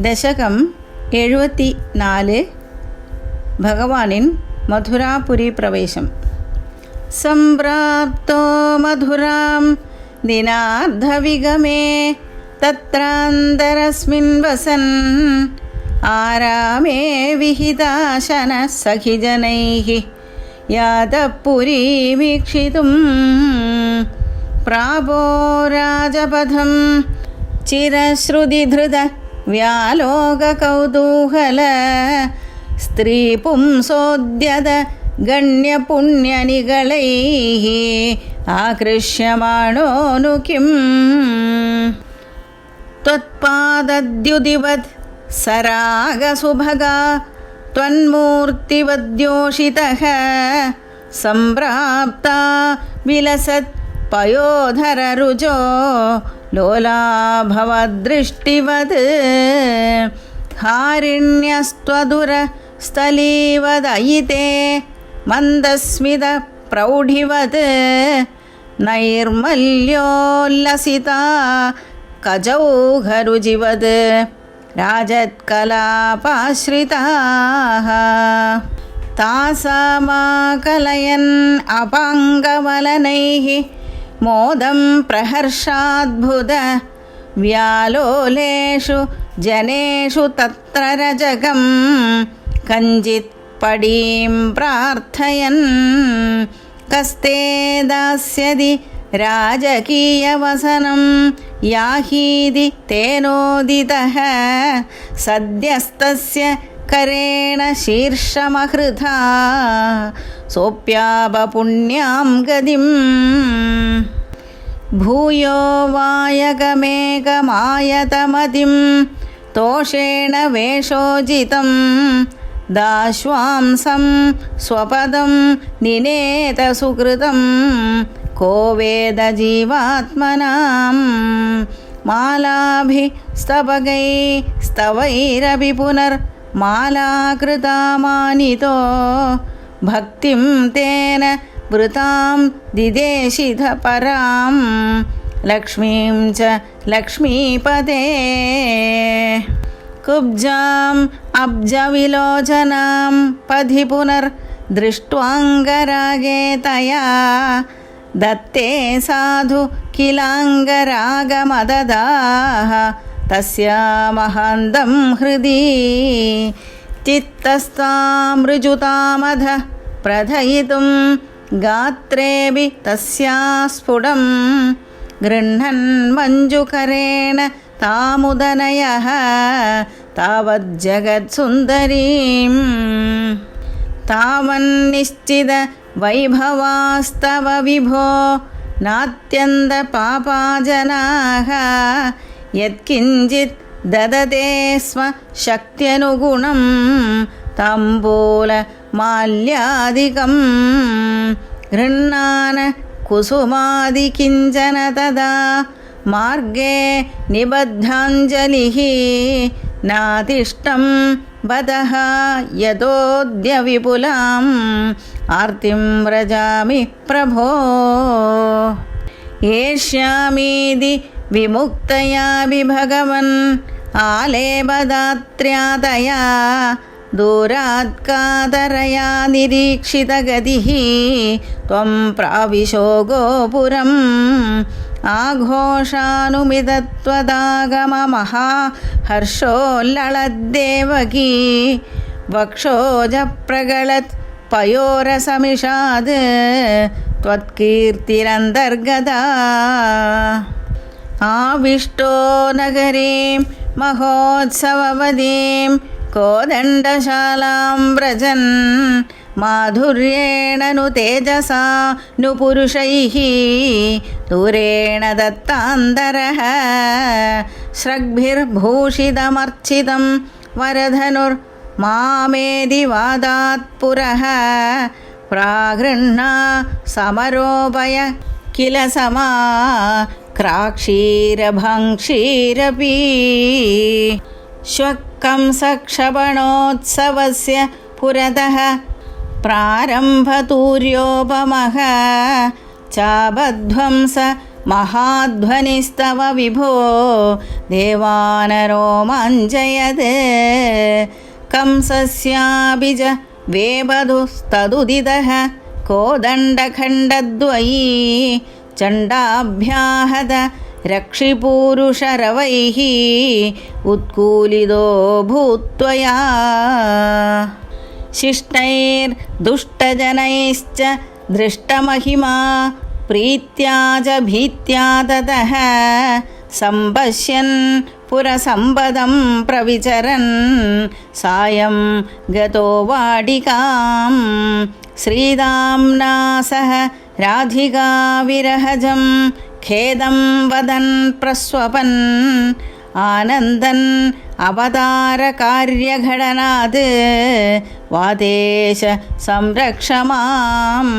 ദശകം 74 ഭഗവാനിൻ മധുരാപുരി പ്രവേശം. സംപ്രാപ്തോ മധുരാം ദിനാർദ്ധവിഗമേ തത്രാന്തരസ്മിൻ വസൻ ആരാമേ വിഹിതാശന സഖിജനൈഃ യാതപുരീമീക്ഷിതും പ്രാപോ രാജപഥം ചിരശ്രുതിധൃത വ്യാലോകകൗതൂഹല സ്ത്രീപുംസോദ്യത ഗണ്യപുണ്യനികളൈഃ ആകൃഷ്യമാണോനു കിം ത്വത്പാദദ്യുതിവത് സരാഗസുഭഗാ ത്വന്മൂർത്തിവദ്യോഷിതഃ സംപ്രാപ്താ വിലസത് പയോധരരുചോ ലോലാഭവദൃഷ്ടിവത് ഹാരിണ്യസ്ത്വദുരസ്ഥലീവദയിതേ മന്ദസ്മിത പ്രൗഢിവത് നൈർമല്യോല്ലസിതാ കജൗഘരുചിവത് രാജത്കലാപാശ്രിതാഃ താസാമാകലയൻ അപാംഗവലനൈഃ മോദം പ്രഹർഷാദ്ഭുത വ്യാലോലേഷു ജനേഷു തത്ര രജകം കഞ്ചിത് പടീം പ്രാർത്ഥയൻ കസ്തേ ദാസ്യതി രാജകീയവസനം യാഹീതി തേനോദിതഃ സദ്യസ്തസ്യ കരേണ ശീർഷമഹൃഥാ സോപ്യാപപുണ്യാം ഗതിം ഭൂയോ വായകമേകമായതമതിം തോഷേണ വേഷോജിതം ദാശ്വാംസം സ്വപദം നിനേത സുകൃതം കോ വേദ ജീവാത്മനാം മാലാഭിസ്തവകൈ സ്തവൈരപി പുനർമാലാകൃതാമാനിതോ ഭക്തിം തേന വൃതാം ദിദേശിധ പരാം ലക്ഷ്മീം ച ലക്ഷ്മീപദേ കുബ്ജാം അബ്ജവിലോചനാം പഥി പുനർദൃഷ്ട്വാംഗരാഗേ തയാ ദത്തേ സാധു കിലാംഗരാഗമദദാഃ തസ്യാമഹാന്തം ഹൃദി ചിത്തസ്താമൃജുതാമധ പ്രഥയിതും ഗാത്രേപി തസ്യാ സ്ഫുടം ഗൃഹ്ണൻ മഞ്ജുകരേണ താമുദനയഃ താവജ്ജഗത്സുന്ദരീം താവന്നിശ്ചിത വൈഭവാസ്തവ വിഭോ നാത്യന്ത പാപാജനാഃ യത്കിഞ്ചിത് ദദതേ സ്മ ശക്ത്യനുഗുണം താംബൂല മാല്യാദികം ഗൃഹ്ണാന കുസുമാദി കിഞ്ചന തദാ മാർഗേ നിബദ്ധാഞ്ജലിഃ നാതിഷ്ടം വദഃ യതോദ്യ വിപുലാം ആർത്തിം വ്രജാമി പ്രഭോ ഏഷ്യാമീതി വിമുക്തയാപി ഭഗവൻ ആലേപദാത്ര്യാതയാ ദൂരാത്കാതരയാ നിരീക്ഷിതഗതിഃ ത്വം പ്രാവിശോ ഗോപുരം ആഘോഷാനുമിതത്വദാഗമമഹാഹർഷോല്ലളദ്ദേവകീ വക്ഷോജപ്രഗളത് പയോരസമിഷാദ് ത്വത്കീർത്തിരന്തർഗതാ ആവിഷ്ടോ നഗരീം മഹോത്സവവതീം കോദണ്ഡശാലാം വ്രജൻ മാധുര്യേണ नु തേജസാ नु പുരുഷൈഃ ദൂരേണ ദത്താന്തരഃ ശ്രഗ്ഭിർഭൂഷിതമർച്ചിതം വരധനുർമാമേതി വാദാത് പുരഃ പ്രാഗൃഹ്ണാ സമരോപയ കില സമാ ക്രാക്ഷീരഭംക്ഷീരപി ശ്വക്കംസക്ഷപണോത്സവസ്യ പുരതഃ പ്രാരംഭതൂര്യോപമഃ ചാപധ്വംസ महाध्वनिस्तव विभो देवानरोमाञ्जयत् कंसस्याभिज वेबधुस्तदुदितः कोदण्डखण्डद्वयी चण्डाभ्याहत रक्षिपूरुषरवैः उत्कूलितो भूत्वया शिष्टैर्दुष्टजनैश्च दृष्टमहिमा प्रीत्या च भीत्या ततः सम्पश्यन् पुरसम्पदं प्रविचरन् सायं गतो वाटिकां श्रीदाम्ना सह राधिका विरहजं खेदं वदन् प्रस्वपन् आनन्दन् अवतारकार्यघटनात् वादेश संरक्ष माम्.